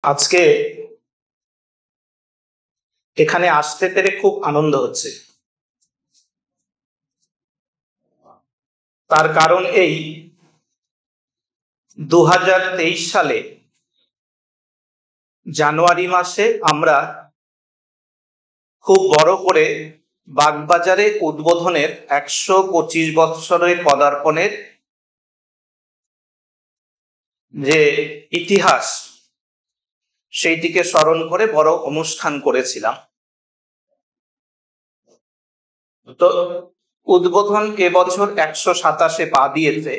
আজকে এখানে আসতে পেরে খুব আনন্দ হচ্ছে। তার কারণ এই 2023 সালে জানুয়ারি মাসে আমরা খুব বড় করে বাগবাজারে উদ্বোধনের 125 বৎসরের পদার্পণের যে ইতিহাস সেইটিকে স্মরণ করে বড় অনুষ্ঠান করেছিলাম। তো উদ্বোধন এবছর 127-এ পা দিয়েছে।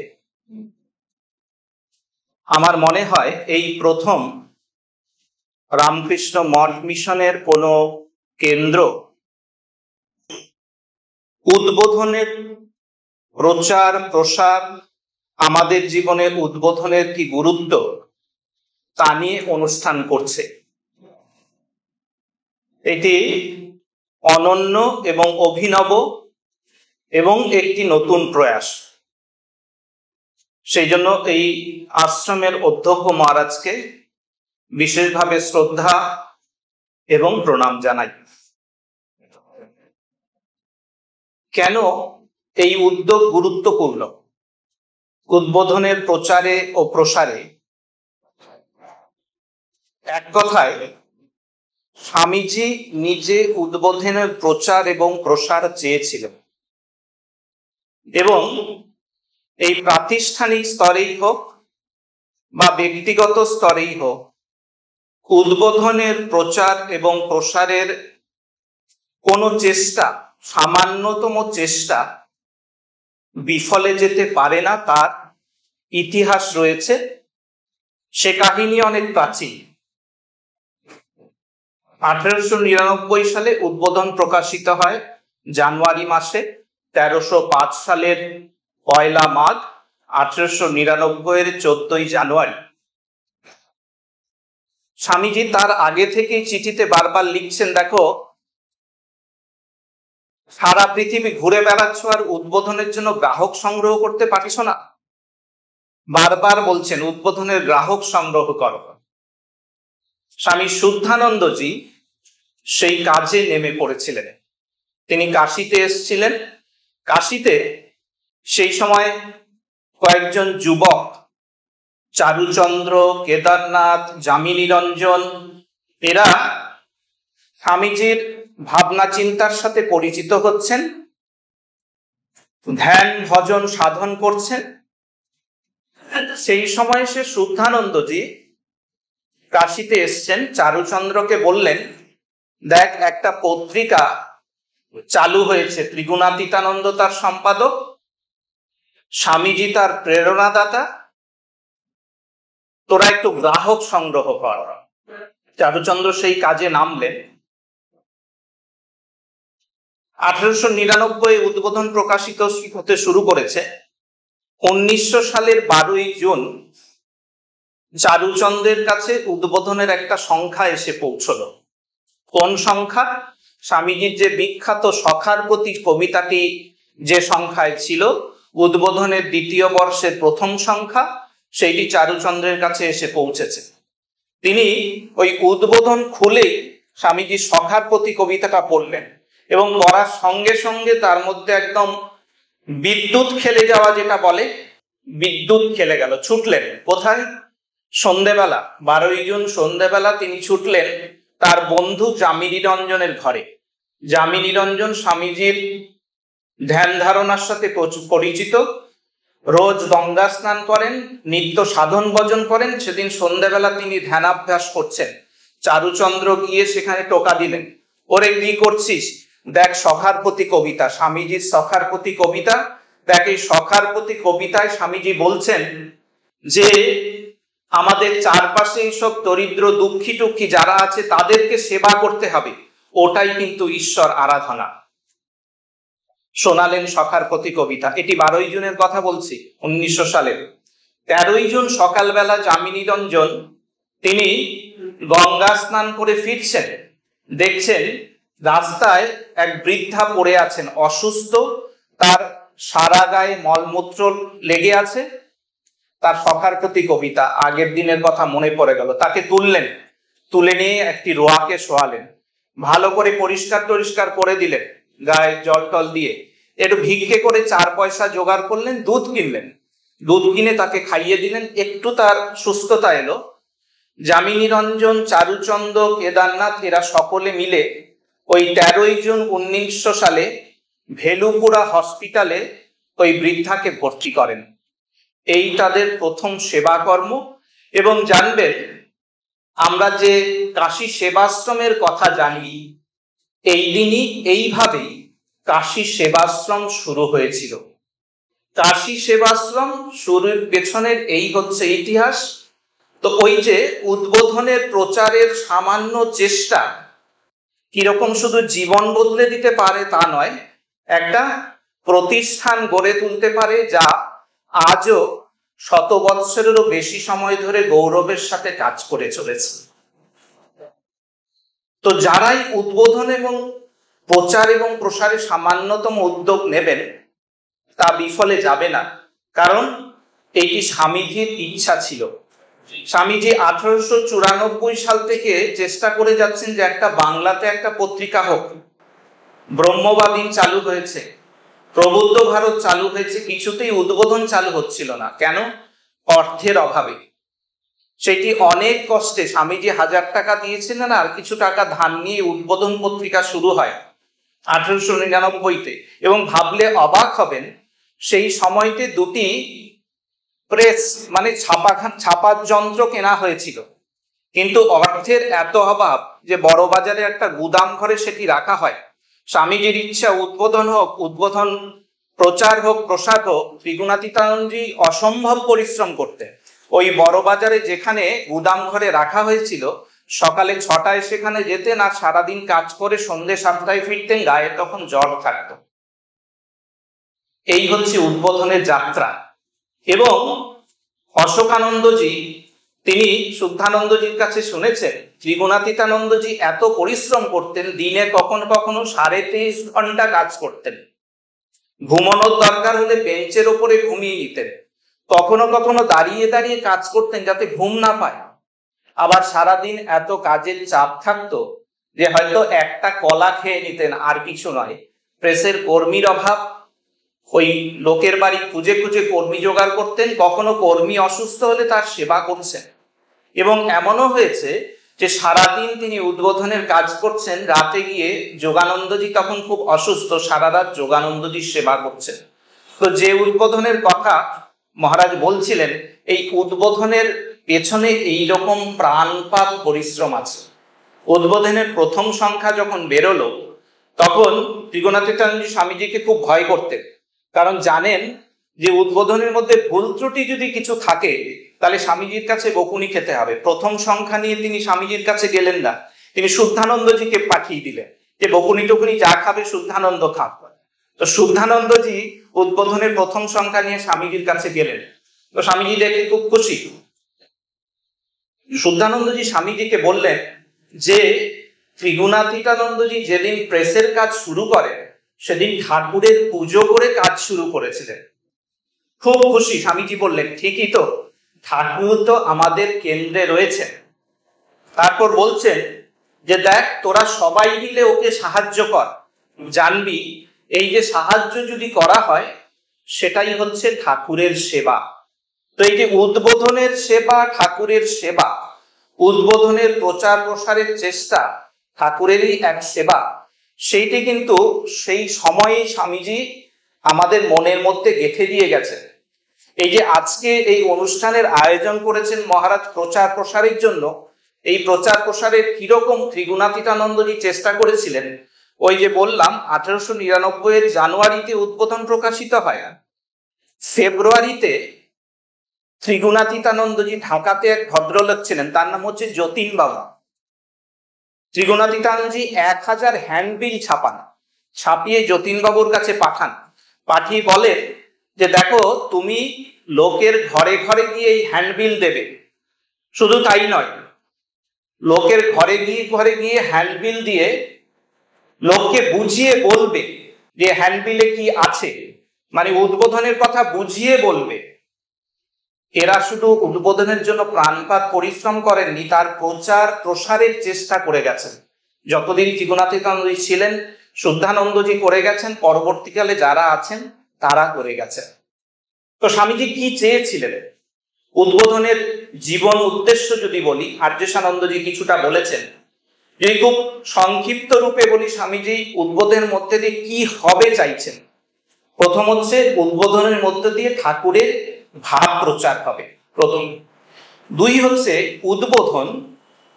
আমার মনে হয় এই প্রথম রামকৃষ্ণ মঠ মিশনের কোনো কেন্দ্র উদ্বোধনের প্রচার প্রসার, আমাদের জীবনে উদ্বোধনের কি গুরুত্ব তা নিয়ে অনুষ্ঠান করছে। এটি অনন্য এবং অভিনব এবং একটি নতুন প্রয়াস। সেই জন্য এই আশ্রমের অধ্যক্ষ মহারাজকে বিশেষভাবে শ্রদ্ধা এবং প্রণাম জানাই। কেন এই উদ্যোগ গুরুত্বপূর্ণ? উদ্বোধনের প্রচারে ও প্রসারে এক কথায় স্বামীজি নিজে উদ্বোধনের প্রচার এবং প্রসার চেয়েছিলেন, এবং এই প্রাতিষ্ঠানিক স্তরেই হোক বা ব্যক্তিগত স্তরেই হোক, উদ্বোধনের প্রচার এবং প্রসারের কোনো চেষ্টা, সামান্যতম চেষ্টা বিফলে যেতে পারে না। তার ইতিহাস রয়েছে, সে কাহিনী অনেক প্রাচীন। 1899 সালে উদ্বোধন প্রকাশিত হয় জানুয়ারি মাসে। 1305 সালের 1 মাঘ, 1899-এর 14 জানুয়ারি। স্বামীজি তার আগে থেকেই চিঠিতে বারবার লিখছেন, দেখো সারা পৃথিবী ঘুরে বেড়াচ্ছ আর উদ্বোধনের জন্য গ্রাহক সংগ্রহ করতে পারছ না। বারবার বলছেন উদ্বোধনের গ্রাহক সংগ্রহ করো। স্বামী শুদ্ধানন্দজি সেই কাজে নেমে পড়েছিলেন। তিনি কাশীতে এসেছিলেন। কাশীতে সেই সময় কয়েকজন যুবক, চারুচন্দ্র, কেদারনাথ, যামিনী রঞ্জন, এরা স্বামীজির ভাবনা চিন্তার সাথে পরিচিত হচ্ছেন, ধ্যান ভজন সাধন করছেন। সেই সময় সে শুদ্ধানন্দজি কাশীতে এসছেন। চারুচন্দ্রকে বললেন, দেখ একটা পত্রিকা চালু হয়েছে, ত্রিগুণাতীতানন্দ তার সম্পাদক, স্বামীজি তার প্রেরণাদাতা, তোরা একটু গ্রাহক সংগ্রহ কর। চারুচন্দ্র সেই কাজে নামলেন। 1899 উদ্বোধন প্রকাশিত হতে শুরু করেছে। 1900 সালের 12 জুন চারুচন্দ্রের কাছে উদ্বোধনের একটা সংখ্যা এসে পৌঁছলো। কোন সংখ্যা? স্বামীজির যে বিখ্যাত সখার প্রতি কবিতাটি যে সংখ্যায় ছিল, উদ্বোধনের 2য় বর্ষের প্রথম সংখ্যা, সেইটি চারুচন্দ্রের কাছে এসে পৌঁছেছে। তিনি ওই উদ্বোধন খুলেই স্বামীজির সখার প্রতি কবিতাটা পড়লেন, এবং পড়ার সঙ্গে সঙ্গে তার মধ্যে একদম বিদ্যুৎ খেলে যাওয়া, যেটা বলে, বিদ্যুৎ খেলে গেল। ছুটলেন কোথায়? সন্ধেবেলা, 12 জুন সন্ধেবেলা তিনি ছুটলেন তার বন্ধু যামিনী রঞ্জনের ঘরে। যামিনী রঞ্জন স্বামীজির ধ্যান ধারণার সাথে পরিচিত, রোজ গঙ্গা স্নান করেন, নিত্য সাধন ভজন করেন। সেদিন সন্ধেবেলা তিনি ধ্যানাভ্যাস করছেন। চারুচন্দ্র গিয়ে সেখানে টোকা দিলেন, ওরে কি করছিস? দেখ সখার প্রতি কবিতা, স্বামীজির সখার প্রতি কবিতা। দেখ এই সখার প্রতি কবিতায় স্বামীজি বলছেন যে আমাদের চারপাশে এইসব দরিদ্র দুঃখী টুক্ষী যারা আছে তাদেরকে সেবা করতে হবে, ওটাই কিন্তু ঈশ্বর আরাধনা। শোনালেন সখার প্রতি কবিতা। এটি 12 জুনের কথা বলছি, 1900 সালের। 13 জুন সকালবেলা যামিনী রঞ্জন তিনি গঙ্গা স্নান করে ফিরছেন, দেখছেন রাস্তায় এক বৃদ্ধা পড়ে আছেন, অসুস্থ, তার সারা গায়ে মলমূত্র লেগে আছে। তার সখার প্রতি কবিতা, আগের দিনের কথা মনে পড়ে গেল, তাকে তুললেন, তুলে নিয়ে একটি রোয়াকে শোয়ালেন, ভালো করে পরিষ্কার করে দিলেন, গায়ে জল টল দিয়ে একটু ভিক্ষে করে 4 পয়সা জোগাড় করলেন, দুধ কিনলেন, দুধ কিনে তাকে খাইয়ে দিলেন, একটু তার সুস্থতা এলো। যামিনী রঞ্জন, চারুচন্দ, কেদারনাথ এরা সকলে মিলে ওই 13ই জুন 1900 সালে ভেলুপুরা হসপিটালে ওই বৃদ্ধাকে ভর্তি করেন। এই তাদের প্রথম সেবা কর্ম। এবং জানবেন, আমরা যে কাশী সেবাশ্রমের কথা জানি, এই দিনই এইভাবেই কাশী সেবাশ্রম শুরু হয়েছিল। কাশী সেবাশ্রম শুরুর পেছনের এই হচ্ছে ইতিহাস। তো ওই যে উদ্বোধনের প্রচারের সামান্য চেষ্টা কিরকম শুধু জীবন বদলে দিতে পারে তা নয়, একটা প্রতিষ্ঠান গড়ে তুলতে পারে যা আজও 100 বৎসরেরও বেশি সময় ধরে গৌরবের সাথে কাজ করে চলেছে। তো যারাই উদ্বোধন এবং প্রচার এবং প্রসারে সামান্যতম উদ্যোগ নেবেন তা বিফলে যাবে না, কারণ এটি স্বামীজির ইচ্ছা ছিল। স্বামীজি 1894 সাল থেকে চেষ্টা করে যাচ্ছেন যে একটা বাংলাতে একটা পত্রিকা হোক। ব্রহ্মবাদী চালু হয়েছে, প্রবুদ্ধ ভারত চালু হয়েছে, কিছুতেই উদ্বোধন চালু হচ্ছিল না। কেন? অর্থের অভাবে। সেটি অনেক কষ্টে স্বামীজি 1000 টাকা দিয়েছিলেন, আর কিছু টাকা ধার নিয়ে উদ্বোধন পত্রিকা শুরু হয় 1899-তে। এবং ভাবলে অবাক হবেন, সেই সময়তে দুটি প্রেস মানে ছাপার যন্ত্র কেনা হয়েছিল, কিন্তু অর্থের এত অভাব যে বড় বাজারে একটা গুদাম ঘরে সেটি রাখা হয়। স্বামীজির ইচ্ছা উদ্বোধন হোক, উদ্বোধন প্রচার হোক, প্রসার হোক। ত্রিগুণাতীতানন্দজি অসম্ভব পরিশ্রম করতে ওই বড় বাজারে যেখানে গুদাম ঘরে রাখা হয়েছিল, সকালে 6টায় সেখানে যেতেন, আর সারাদিন কাজ করে সন্ধ্যে 7টায় ফিরতেন, গায়ে তখন জ্বর থাকতো। এই হচ্ছে উদ্বোধনের যাত্রা। এবং অশোকানন্দজি তিনি শুদ্ধানন্দজির কাছে শুনেছেন, ত্রিগুণাতীতানন্দজি এত পরিশ্রম করতেন, দিনে কখনো কখনো 23.5 ঘন্টা কাজ করতেন। ঘুমানোর দরকার হলে বেঞ্চের ওপরে ঘুমিয়ে নিতেন, কখনো কখনো দাঁড়িয়ে দাঁড়িয়ে কাজ করতেন যাতে ঘুম না পায়। আবার সারাদিন এত কাজের চাপ থাকতো যে হয়তো একটা কলা খেয়ে নিতেন, আর কিছু নয়। প্রেসের কর্মীর অভাব, ওই লোকের বাড়ি খুঁজে খুঁজে কর্মী জোগাড় করতেন, কখনো কর্মী অসুস্থ হলে তার সেবা করছেন। এবং এমনও হয়েছে যে সারাদিন তিনি উদ্বোধনের কাজ করছেন, রাতে গিয়ে যোগানন্দজি তখন খুব অসুস্থ, সারা রাত যোগানন্দজির সেবা করছেন। তো যে উদ্বোধনের কথা মহারাজ বলছিলেন, এই উদ্বোধনের পেছনে এইরকম প্রাণপাত পরিশ্রম আছে। উদ্বোধনের প্রথম সংখ্যা যখন বেরোলো, তখন ত্রিগুণাতীতানন্দ স্বামীজিকে খুব ভয় করতেন, কারণ জানেন যে উদ্বোধনের মধ্যে ভুল ত্রুটি যদি কিছু থাকে তাহলে স্বামীজির কাছে বকুনি খেতে হবে। প্রথম সংখ্যা নিয়ে তিনি স্বামীজির কাছে গেলেন না, তিনি শুদ্ধানন্দজিকে পাঠিয়ে দিলেন যে বকুনি টকুনি যা খাবে শুদ্ধানন্দ খাক। তো শুদ্ধানন্দজি উদ্বোধনের প্রথম সংখ্যা নিয়ে স্বামীজির কাছে গেলেন। তো স্বামীজি দেখে খুব খুশি। শুদ্ধানন্দজি স্বামীজিকে বললেন যে ত্রিগুণাতীতানন্দজি যেদিন প্রেসের কাজ শুরু করেন সেদিন ঠাকুরের পুজো করে কাজ শুরু করেছিলেন। খুব খুশি। স্বামীজি বললেন, ঠিকই তো, ঠাকুর তো আমাদের কেন্দ্রে রয়েছে। তারপর বলছেন যে দেখ, তোরা সবাই মিলে ওকে সাহায্য কর, জানবি এই যে সাহায্য যদি করা হয় সেটাই হচ্ছে ঠাকুরের সেবা। তো এই যে উদ্বোধনের সেবা, ঠাকুরের সেবা, উদ্বোধনের প্রচার প্রসারের চেষ্টা ঠাকুরেরই এক সেবা, সেইটি কিন্তু সেই সময়েই স্বামীজি আমাদের মনের মধ্যে গেঁথে দিয়ে গেছে। এই যে আজকে এই অনুষ্ঠানের আয়োজন করেছেন মহারাজ প্রচার প্রসারের জন্য, এই প্রচার প্রসারের কিরকম ত্রিগুণাতীতানন্দজি চেষ্টা করেছিলেন। ওই যে বললাম 1899 জানুয়ারিতে উদ্বোধন প্রকাশিত হয়, ফেব্রুয়ারিতে ত্রিগুণাতীতানন্দজি ঢাকাতে এক ভদ্রলোক ছিলেন, তার নাম হচ্ছে যতীন বাবু। ত্রিগুণাতীতানন্দজি 1000 হ্যান্ডবিল ছাপিয়ে যতীন বাবুর কাছে পাঠান। পাঠিয়ে বলেন যে দেখো, তুমি লোকের ঘরে ঘরে গিয়ে এই হ্যান্ডবিল দেবে। শুধু তাই নয়, লোকের ঘরে গিয়ে হ্যান্ডবিল দিয়ে লোককে বুঝিয়ে বলবে যে হ্যান্ডবিলে কি আছে, মানে উদ্বোধনের কথা বুঝিয়ে বলবে। এরা শুধু উদ্বোধনের জন্য প্রাণপাত পরিশ্রম করেননি, তার প্রচার প্রসারের চেষ্টা করে গেছেন। যতদিন ত্রিগুণাতীতানন্দজি ছিলেন, শুদ্ধানন্দজি করে গেছেন, পরবর্তীকালে যারা আছেন তারা করে গেছেন। তো স্বামীজি কি চেয়েছিলেন? উদ্বোধনের জীবন উদ্দেশ্য যদি বলি, আর্যেশানন্দজি কিছুটা বলেছেন। যদি খুব সংক্ষিপ্ত রূপে বলি, স্বামীজি উদ্বোধনের মধ্যে দিয়ে কি হবে চাইছেন। প্রথম হচ্ছে, উদ্বোধনের মধ্যে দিয়ে ঠাকুরের ভাব প্রচার হবে প্রথম। দুই হচ্ছে, উদ্বোধন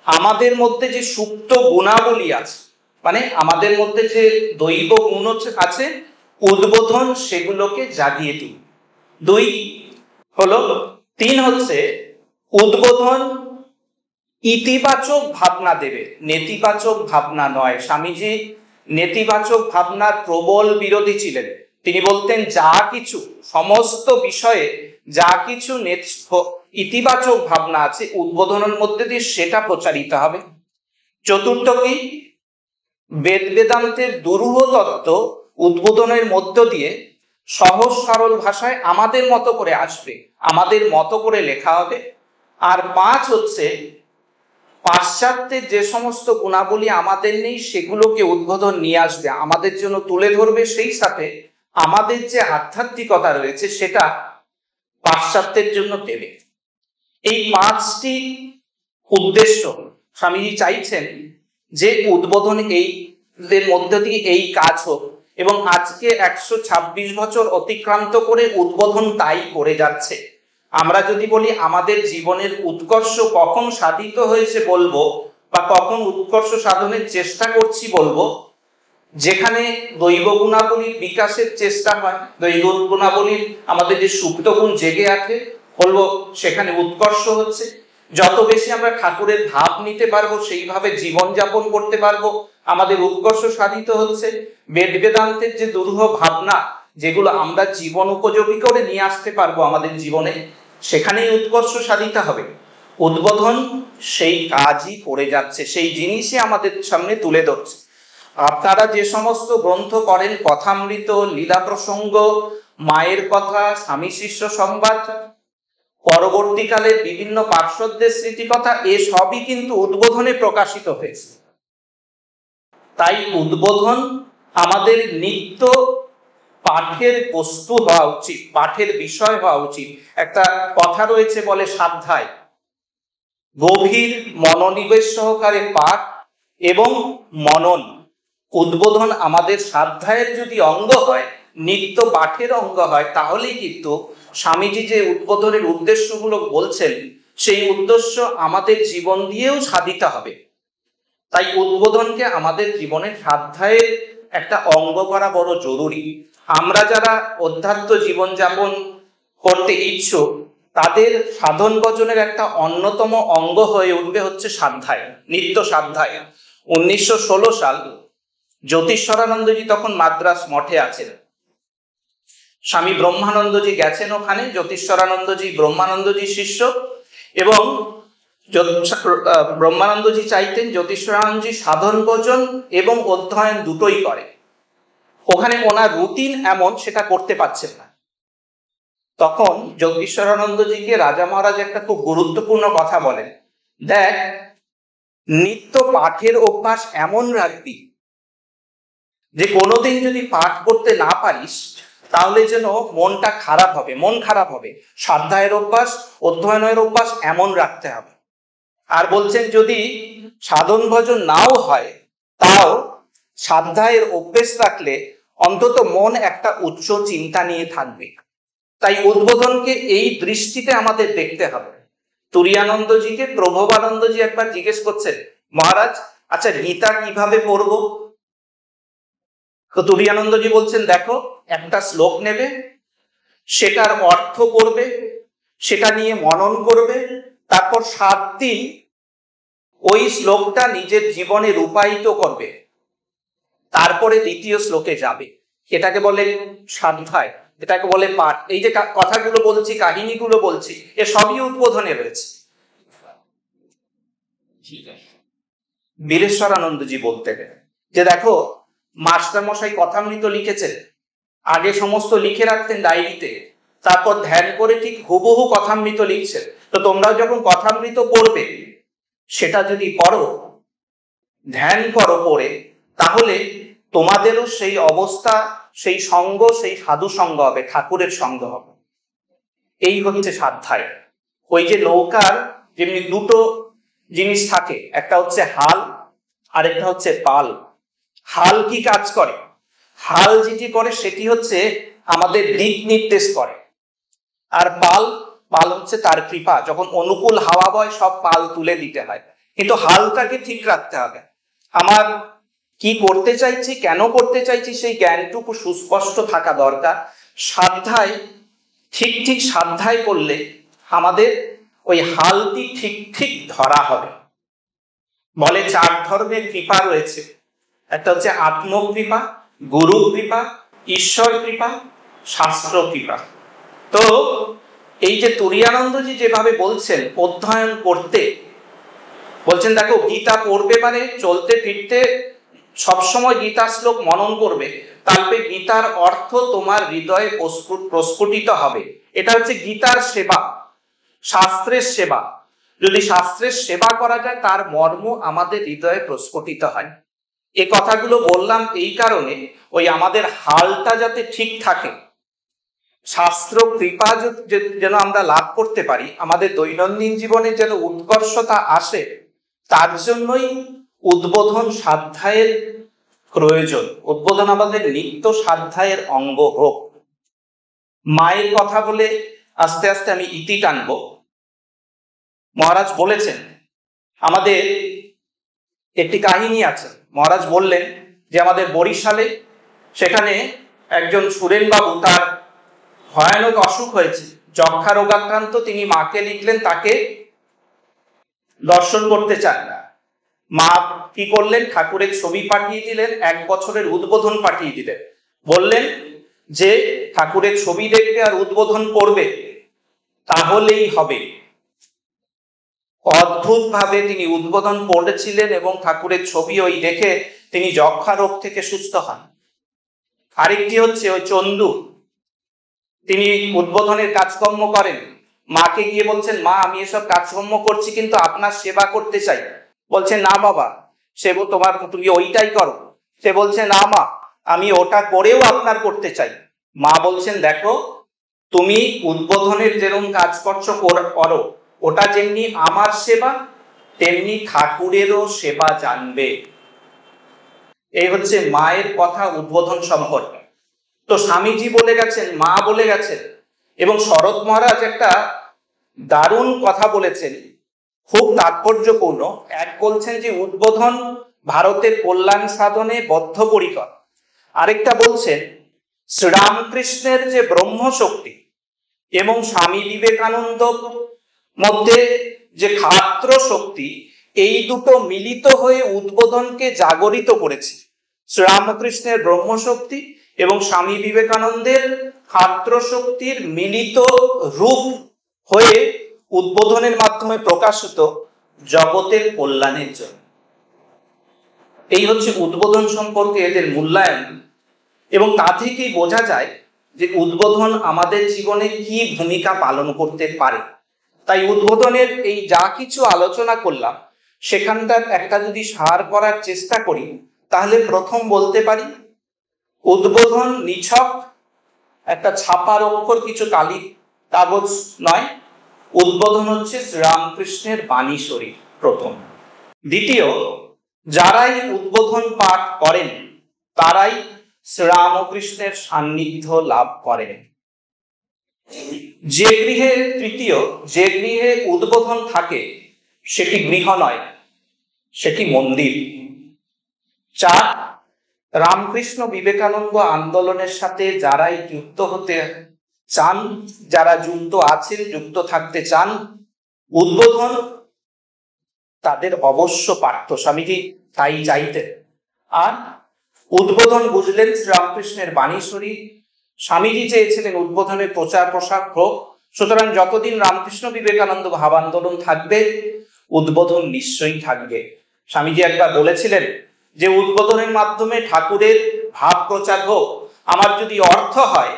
আমাদের মধ্যে যে সুপ্ত গুণাবলী আছে, মানে আমাদের মধ্যে যে দৈব গুণ আছে, উদ্বোধন সেগুলোকে জাগিয়ে তুলবে। দুই হলো। তিন হচ্ছে, উদ্বোধন ইতিবাচক ভাবনা দেবে, নেতিবাচক ভাবনা নয়। স্বামীজি নেতিবাচক ভাবনার প্রবল বিরোধী ছিলেন। তিনি বলতেন যা কিছু, সমস্ত বিষয়ে যা কিছু ইতিবাচক ভাবনা আছে উদ্বোধনের মধ্যে দিয়ে সেটা প্রচারিত হবে। চতুর্থ কি, বেদ বেদান্তের দুরূহ তত্ত্ব উদ্বোধনের মধ্য দিয়ে সহজ সরল ভাষায় আমাদের মতো করে আসবে, আমাদের মতো করে লেখা হবে। আর পাঁচ হচ্ছে, পাশ্চাত্যের যে সমস্ত গুণাবলী আমাদের নেই সেগুলোকে উদ্বোধন নিয়ে আসবে, আমাদের জন্য তুলে ধরবে। সেই সাথে আমাদের যে আধ্যাত্মিকতা রয়েছে সেটা পাশ্চাত্যের জন্য দেবে। এই পাঁচটি উদ্দেশ্য স্বামীজি চাইছেন যে উদ্বোধন এর মধ্যে দিয়ে এই কাজ হোক। এবং আজকে 126 বছর অতিক্রান্ত করে উদ্বোধন তাই করে যাচ্ছে। আমরা যদি বলি আমাদের জীবনের উৎকর্ষ কখন সাধিত হয়েছে বলবো, বা কখন উৎকর্ষ সাধনের চেষ্টা করছি বলবো, যেখানে দৈব গুণাবলীর বিকাশের চেষ্টা হয়, দৈব গুণাবলীর আমাদের যে সুপ্ত গুণ জেগে আছে বলবো, সেখানে উৎকর্ষ হচ্ছে। যত বেশি আমরা ঠাকুরের ভাব নিতে পারবো, সেইভাবে জীবনযাপন করতে পারবো, আমাদের উৎকর্ষ সাধিত হচ্ছে। বেদ বেদান্তের যে দুরূহ ভাবনা, যেগুলো আমরা জীবন উপযোগী করে নিয়ে আসতে পারবো আমাদের জীবনে, সেখানেই উৎকর্ষ সাধিত হবে। উদ্বোধন সেই কাজই করে যাচ্ছে, সেই জিনিসই আমাদের সামনে তুলে ধরছে। আপনারা যে সমস্ত গ্রন্থ করেন, কথামৃত, লীলা প্রসঙ্গ, মায়ের কথা, স্বামী শিষ্য সংবাদ, পরবর্তীকালে বিভিন্ন পার্শ্বদের স্মৃতিকথা, এসবই কিন্তু উদ্বোধনে প্রকাশিত হয়েছে। তাই উদ্বোধন আমাদের নিত্য পাঠের বস্তু হওয়া উচিত, পাঠের বিষয় হওয়া উচিত। একটা কথা রয়েছে, বলে সাধ্যায়, গভীর মনোনিবেশ সহকারে পাঠ এবং মনন। উদ্বোধন আমাদের সাধ্যায়ের যদি অঙ্গ হয়, নিত্য পাঠের অঙ্গ হয়, তাহলেই কিন্তু স্বামীজি যে উদ্বোধনের উদ্দেশ্যগুলো বলছেন, সেই উদ্দেশ্য আমাদের জীবন দিয়েও সাধিত হবে। তাই উদ্বোধনকে আমাদের জীবনের সাধ্যায়ের একটা অঙ্গ করা বড় জরুরি। আমরা যারা অধ্যাত্ম জীবনযাপন করতে ইচ্ছুক, তাদের সাধন ভজনের একটা অন্যতম অঙ্গ হয়ে উঠবে হচ্ছে সাধ্যায়, নিত্য সাধ্যায়। 1916 সাল জ্যোতিষ্বরানন্দজি তখন মাদ্রাস মঠে আছেন। স্বামী ব্রহ্মানন্দজি গেছেন ওখানে। জ্যোতিষ্বরানন্দজি ব্রহ্মানন্দজি শিষ্য, এবং ব্রহ্মানন্দজি চাইতেন জ্যোতিষ্বরানন্দজি সাধন ভজন এবং অধ্যয়ন দুটোই করে। ওখানে ওনার রুটিন এমন, সেটা করতে পারছেন না। তখন জ্যোতিষ্বরানন্দজিকে রাজা মহারাজ একটা খুব গুরুত্বপূর্ণ কথা বলেন, দেখ, নিত্য পাঠের অভ্যাস এমন রাখবি যে কোনোদিন যদি পাঠ করতে না পারিস তাহলে যেন মনটা খারাপ হবে, মন খারাপ হবে। স্বাধ্যায়ের অভ্যাস, অধ্যয়নের অভ্যাস এমন রাখতে হবে। আর বলছেন যদি সাধন ভজন নাও হয়, তাও স্বাধ্যায়ের অভ্যেস রাখলে অন্তত মন একটা উচ্চ চিন্তা নিয়ে থাকবে। তাই উদ্বোধনকে এই দৃষ্টিতে আমাদের দেখতে হবে। তুরীয়ানন্দজিকে প্রভবানন্দজি একবার জিজ্ঞেস করছেন, মহারাজ, আচ্ছা গীতা কিভাবে পড়বো? তো তুরীয়ানন্দজি বলছেন, দেখো, একটা শ্লোক নেবে, সেটার অর্থ করবে, সেটা নিয়ে মনন করবে, তারপর 7 দিন ওই শ্লোকটা নিজের জীবনে রূপায়িত করবে, তারপরে দ্বিতীয় শ্লোকে যাবে। এটাকে বলে সাধ্যায়, এটাকে বলে পাঠ। এই যে কথাগুলো বলছি, কাহিনীগুলো বলছি, এ সবই উদ্বোধনে রয়েছে। বীরেশ্বরানন্দজি বলতেন যে দেখো, মাস্টার মশাই কথামৃত লিখেছেন, আগে সমস্ত লিখে রাখতেন ডায়েরিতে, তারপর ধ্যান করে ঠিক হুবহু কথামৃত লিখছেন। তো তোমরাও যখন কথামৃত পড়বে, সেটা যদি পড়ো, ধ্যান করো পড়ে, তাহলে তোমাদেরও সেই অবস্থা, সেই সঙ্গ, সেই সাধু সঙ্গ হবে, ঠাকুরের সঙ্গ হবে। এই হচ্ছে স্বাধ্যায়। ওই যে নৌকার যেমনি দুটো জিনিস থাকে, একটা হচ্ছে হাল আর একটা হচ্ছে পাল। হাল কি কাজ করে? হাল যেটি করে সেটি হচ্ছে আমাদের দিক নির্দেশ করে, আর পাল, পাল হচ্ছে তার কৃপা। যখন অনুকূল হাওয়া বয় সব পাল তুলে দিতে হয়, কিন্তু হালটাকে ঠিক রাখতে হবে। আমার কি করতে চাইছি, কেন করতে চাইছি, সেই জ্ঞানটুকু সুস্পষ্ট থাকা দরকার। সাধ্যায় ঠিক ঠিক সাধ্যায় করলে আমাদের ওই হালটি ঠিক ঠিক ধরা হবে। বলে 4 ধরনের কৃপা রয়েছে, একটা হচ্ছে আত্মকৃপা, গুরু কৃপা, ঈশ্বর কৃপা, শাস্ত্র কৃপা। তো এই যে তুরীয়ানন্দজি যেভাবে বলছেন অধ্যয়ন করতে, বলছেন দেখো গীতা পড়বে মানে চলতে ফিরতে সবসময় গীতা শ্লোক মনন করবে, তারপরে গীতার অর্থ তোমার হৃদয়ে প্রস্ফুটিত হবে। এটা হচ্ছে গীতার সেবা, শাস্ত্রের সেবা। যদি শাস্ত্রের সেবা করা যায়, তার মর্ম আমাদের হৃদয়ে প্রস্ফুটিত হয়। এই কথাগুলো বললাম এই কারণে, ওই আমাদের হালটা যাতে ঠিক থাকে, শাস্ত্র কৃপা যেন আমরা লাভ করতে পারি, আমাদের দৈনন্দিন জীবনে যেন উৎকর্ষতা আসে, তার জন্যই উদ্বোধন স্বাধ্যায়ের প্রয়োজন। উদ্বোধন আমাদের নিত্য স্বাধ্যায়ের অঙ্গ হোক। মায়ের কথা বলে আস্তে আস্তে আমি ইতি টানব। মহারাজ বলেছেন, আমাদের একটি কাহিনী আছে। মহারাজ বললেন যে আমাদের বরিশালে, সেখানে একজন সুরেন বাবু, তার ভয়ানক অসুখ হয়েছে, যক্ষা রোগাক্রান্ত। তিনি মাকে লিখলেন, তাকে দর্শন করতে চান না। মা কি করলেন, ঠাকুরের ছবি পাঠিয়ে দিলেন, 1 বছরের উদ্বোধন পাঠিয়ে দিলেন। বললেন যে ঠাকুরের ছবি দেখবে আর উদ্বোধন করবে, তাহলেই হবে। অদ্ভুত ভাবে তিনি উদ্বোধন পড়েছিলেন এবং ঠাকুরের ছবি ওই দেখে তিনি যক্ষা রোগ থেকে সুস্থ হন। আরেকটি হচ্ছে ওই চন্দু, তিনি উদ্বোধনের কাজকর্ম করেন। মাকে গিয়ে বলছেন, মা আমি এসব কাজকর্ম করছি কিন্তু আপনার সেবা করতে চাই। বলছে না বাবা, সে তুমি ওইটাই করো। সে বলছে না মা, আমি ওটা করেও আপনার করতে চাই। মা বলছেন দেখো, তুমি উদ্বোধনের যেরকম কাজ করো, ওটা যেমনি আমার সেবা, তেমনি ঠাকুরেরও সেবা জানবে। এই হচ্ছে মায়ের কথা উদ্বোধন সম্পর্কে। তো স্বামীজি বলে গেছেন, মা বলে গেছেন, এবং শরৎ মহারাজ একটা দারুণ কথা বলেছেন, খুব তাৎপর্যপূর্ণ। এক বলছেন যে উদ্বোধন ভারতের কল্যাণ সাধনে বদ্ধপরিকর। আরেকটা বলছেন শ্রীরামকৃষ্ণের যে ব্রহ্মশক্তি এবং স্বামী বিবেকানন্দ মধ্যে যে ক্ষাত্র শক্তি, এই দুটো মিলিত হয়ে উদ্বোধনকে জাগরিত করেছে। শ্রীরামকৃষ্ণের ব্রহ্মশক্তি এবং স্বামী বিবেকানন্দের ক্ষাত্র শক্তির মিলিত রূপ হয়ে উদ্বোধনের মাধ্যমে প্রকাশিত জগতের কল্যাণের জন্য। এই হচ্ছে উদ্বোধন সম্পর্কে এদের মূল্যায়ন, এবং তা থেকেই বোঝা যায় যে উদ্বোধন আমাদের জীবনে কি ভূমিকা পালন করতে পারে। তাই উদ্বোধনের এই যা কিছু আলোচনা করলাম, সেখানটার একটা যদি সার করার চেষ্টা করি, তাহলে প্রথম বলতে পারি উদ্বোধন নিছক একটা ছাপার অক্ষর, কিছু কালি কাগজ নয়। উদ্বোধন হচ্ছে শ্রীরামকৃষ্ণের বাণী শরীর প্রথম। দ্বিতীয়, যারাই উদ্বোধন পাঠ করেন তারাই শ্রীরামকৃষ্ণের সান্নিধ্য লাভ করেন। যে গৃহে, তৃতীয়, যে গৃহে উদ্বোধন থাকে সেটি গৃহ নয়, সেটি মন্দির। 4, রামকৃষ্ণ বিবেকানন্দ আন্দোলনের সাথে যারাই যুক্ত হতে চান, যারা যুক্ত আছেন, যুক্ত থাকতে চান, উদ্বোধন তাদের অবশ্য পাঠ্য। স্বামীজি তাই চাইতেন। আর উদ্বোধন বুঝলেন শ্রীরামকৃষ্ণের বাণী শরীর। স্বামীজি চেয়েছিলেন উদ্বোধনের প্রচার প্রসার হোক, সুতরাং যতদিন রামকৃষ্ণ বিবেকানন্দ ভাব আন্দোলন থাকবে, উদ্বোধন নিশ্চয়ই থাকবে। স্বামীজি একবার বলেছিলেন যে উদ্বোধনের মাধ্যমে ঠাকুরের ভাব প্রচার হোক। আমার যদি অর্থ হয়,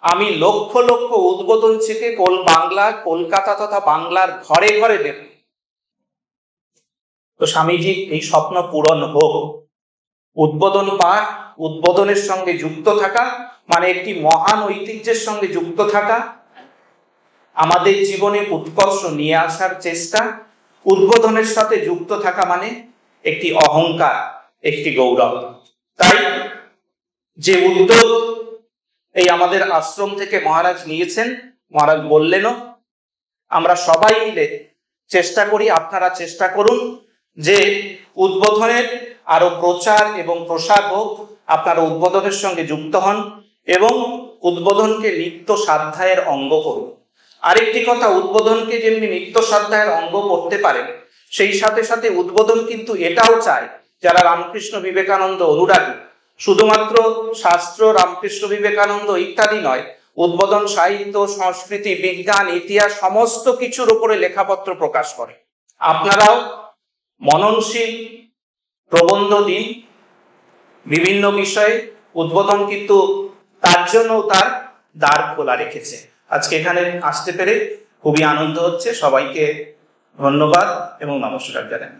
আমি লক্ষ লক্ষ উদ্বোধন থেকে বাংলার কলকাতা তথা বাংলার ঘরে ঘরে দেব। তো স্বামীজি এই স্বপ্ন পূরণ হোক। উদ্বোধন পাঠ, উদ্বোধনের সঙ্গে যুক্ত থাকা মানে একটি মহান ঐতিহ্যের সঙ্গে যুক্ত থাকা, আমাদের জীবনে উৎকর্ষ নিয়ে আসার চেষ্টা। উদ্বোধনের সাথে যুক্ত থাকা মানে একটি অহংকার, একটি গৌরব। তাই যে উদ্যোগ এই আমাদের আশ্রম থেকে মহারাজ নিয়েছেন, মহারাজ বললেনও, আমরা সবাই মিলে চেষ্টা করি, আপনারা চেষ্টা করুন যে উদ্বোধনের আরো প্রচার এবং প্রসার হোক। আপনারা উদ্বোধনের সঙ্গে যুক্ত হন এবং উদ্বোধনকে নিত্য স্বাধ্যায়ের অঙ্গ করুন। আরেকটি কথা, উদ্বোধনকে যেমনি নিত্য স্বাধ্যায়ের অঙ্গ করতে পারেন, সেই সাথে সাথে উদ্বোধন কিন্তু এটাও চায় যারা রামকৃষ্ণ বিবেকানন্দ অনুরাগী, শুধুমাত্র শাস্ত্র, রামকৃষ্ণ বিবেকানন্দ ইত্যাদি নয়, উদ্বোধন সাহিত্য, সংস্কৃতি, বিজ্ঞান, ইতিহাস সমস্ত কিছুর উপরে লেখাপত্র প্রকাশ করে। আপনারাও মননশীল প্রবন্ধ দিন বিভিন্ন বিষয়ে। উদ্বোধন কিন্তু তার জন্য তার দ্বার খোলা রেখেছে। আজকে এখানে আসতে পেরে খুবই আনন্দ হচ্ছে। সবাইকে ধন্যবাদ এবং নমস্কার জানাই।